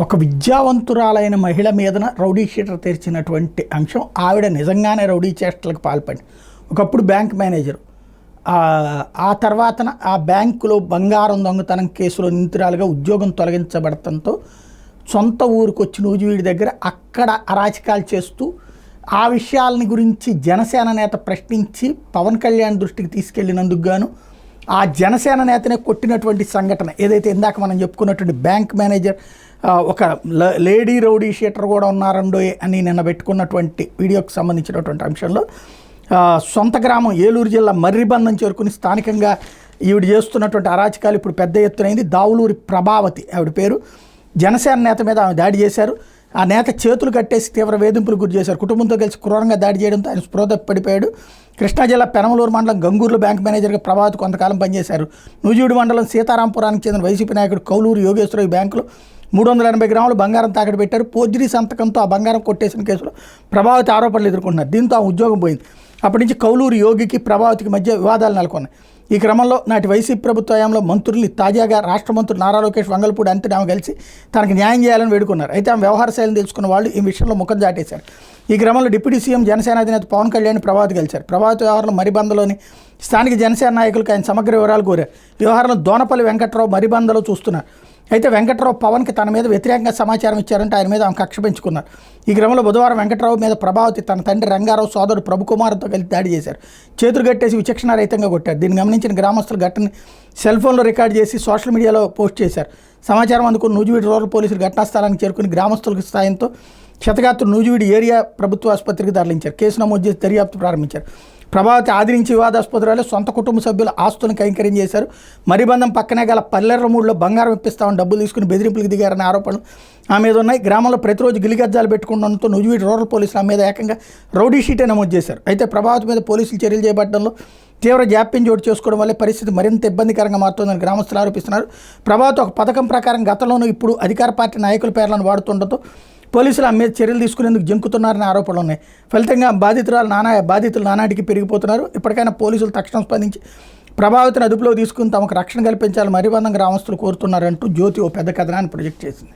ఒక విద్యావంతురాలైన మహిళ మీదన రౌడీ షీటర్ తెరిచినటువంటి అంశం. ఆవిడ నిజంగానే రౌడీ చేష్టలకు పాల్పడి ఒకప్పుడు బ్యాంక్ మేనేజరు, ఆ తర్వాతన ఆ బ్యాంకులో బంగారం దొంగతనం కేసులో నిందితురాలుగా ఉద్యోగం తొలగించబడటంతో సొంత ఊరికి వచ్చి నూజివీడి దగ్గర అక్కడ అరాచకాలు చేస్తూ ఆ విషయాలని గురించి జనసేన నేత ప్రశ్నించి పవన్ కళ్యాణ్ దృష్టికి తీసుకెళ్లినందుకు గాను ఆ జనసేన నేతనే కొట్టినటువంటి సంఘటన ఏదైతే ఇందాక మనం చెప్పుకున్నటువంటి బ్యాంక్ మేనేజర్ ఒక లేడీ రౌడీ షీటర్ కూడా ఉన్నారండో అని నిన్న పెట్టుకున్నటువంటి వీడియోకి సంబంధించినటువంటి అంశంలో సొంత గ్రామం ఏలూరు జిల్లా మర్రిబంధం చేరుకుని స్థానికంగా ఈవిడ చేస్తున్నటువంటి అరాచకాలు ఇప్పుడు పెద్ద ఎత్తునైంది. దావులూరి ప్రభావతి ఆవిడ పేరు. జనసేన నేత మీద ఆమె దాడి చేశారు. ఆ నేత చేతులు కట్టేసి తీవ్ర వేధింపులు గురి చేశారు. కుటుంబంతో కలిసి క్రూరంగా దాడి చేయడంతో ఆయన స్పృహ పడిపోయాడు. కృష్ణా జిల్లా పెనమలూరు మండలం గంగూరులో బ్యాంక్ మేనేజర్గా ప్రభావతి కొంతకాలం పనిచేశారు. నూజివీడు మండలం సీతారాంపురానికి చెందిన వైసీపీ నాయకుడు కౌలూరు యోగేశ్వరరావు ఈ బ్యాంకులో 380 గ్రాములు బంగారం తాకట్టు పెట్టారు. పోర్జరీ సంతకంతో ఆ బంగారం కొట్టేసిన కేసులో ప్రభావతి ఆరోపణలు ఎదుర్కొంటున్నారు. దీంతో ఆ ఉద్యోగం పోయింది. అప్పటి నుంచి కౌలూరు యోగికి ప్రభావతికి మధ్య వివాదాలు నెలకొన్నాయి. ఈ క్రమంలో నాటి వైసీపీ ప్రభుత్వ హయాంలో మంత్రుల్ని తాజాగా రాష్ట్ర మంత్రులు నారా లోకేష్, వంగలపూడి అంతటి ఆమె కలిసి తనకు న్యాయం చేయాలని వేడుకున్నారు. అయితే ఆమె వ్యవహార శైలిని తెలుసుకున్న వాళ్ళు ఈ విషయంలో ముఖం చాటేశారు. ఈ క్రమంలో డిప్యూటీ సీఎం జనసేన అధినేత పవన్ కళ్యాణ్ ప్రభావతి కలిశారు. ప్రభావతి వ్యవహారంలో మరిబందలోని స్థానిక జనసేన నాయకులకు ఆయన సమగ్ర వివరాలు కోరారు. వ్యవహారంలో దోనపల్లి వెంకట్రావు మరిబందలో చూస్తున్నారు. అయితే వెంకట్రావు పవన్కి తన మీద వ్యతిరేకంగా సమాచారం ఇచ్చారంటే ఆయన మీద ఆమె కక్ష పెంచుకున్నారు. ఈ క్రమంలో బుధవారం వెంకట్రావు మీద ప్రభావతి తన తండ్రి రంగారావు సోదరుడు ప్రభుకుమార్తో కలిసి దాడి చేశారు. చేతులు కట్టేసి విచక్షణారహితంగా కొట్టారు. దీన్ని గమనించిన గ్రామస్తులు ఘటనని సెల్ ఫోన్లో రికార్డు చేసి సోషల్ మీడియాలో పోస్ట్ చేశారు. సమాచారం అందుకుని నూజివీడు రూరల్ పోలీసులు ఘటనా స్థలానికి చేరుకుని గ్రామస్తులకు సాయంతో క్షతగాత్రులు నూజివీడు ఏరియా ప్రభుత్వ ఆసుపత్రికి తరలించారు. కేసు నమోదు చేసి దర్యాప్తు ప్రారంభించారు. ప్రభావతి ఆదరించి వివాదాస్పదరాలు సొంత కుటుంబ సభ్యుల ఆస్తులను కైంకర్యం చేశారు. మరిబంధం పక్కనే గల పల్లెర్రమూడిలో బంగారం ఇప్పిస్తామని డబ్బులు తీసుకుని బెదిరింపులకు దిగారనే ఆరోపణలు ఆమె మీద ఉన్నాయి. గ్రామంలో ప్రతిరోజు గిలిగజ్జాలు పెట్టుకుండడంతో నూజివీడు రూరల్ పోలీసులు ఆమె మీద ఏకంగా రౌడీ షీటే నమోదు చేశారు. అయితే ప్రభావతి మీద పోలీసులు చర్యలు చేపట్టడంలో తీవ్ర జాప్యం చోటు చేసుకోవడం వల్ల పరిస్థితి మరింత ఇబ్బందికరంగా మారుతోందని గ్రామస్తులు ఆరోపిస్తున్నారు. ప్రభావతి ఒక పథకం ప్రకారం గతంలోనూ ఇప్పుడు అధికార పార్టీ నాయకుల పేర్లను వాడుతుండటంతో పోలీసులు ఆమె మీద చర్యలు తీసుకునేందుకు జంకుతున్నారనే ఆరోపణలు ఉన్నాయి. ఫలితంగా బాధితులు నానాటికి పెరిగిపోతున్నారు. ఇప్పటికైనా పోలీసులు తక్షణం స్పందించి ప్రభావితను అదుపులో తీసుకుని తమకు రక్షణ కల్పించాలని మరిబంధం గ్రామస్తులు కోరుతున్నారంటూ జ్యోతి ఓ పెద్ద కథనాన్ని ప్రొజెక్ట్ చేసింది.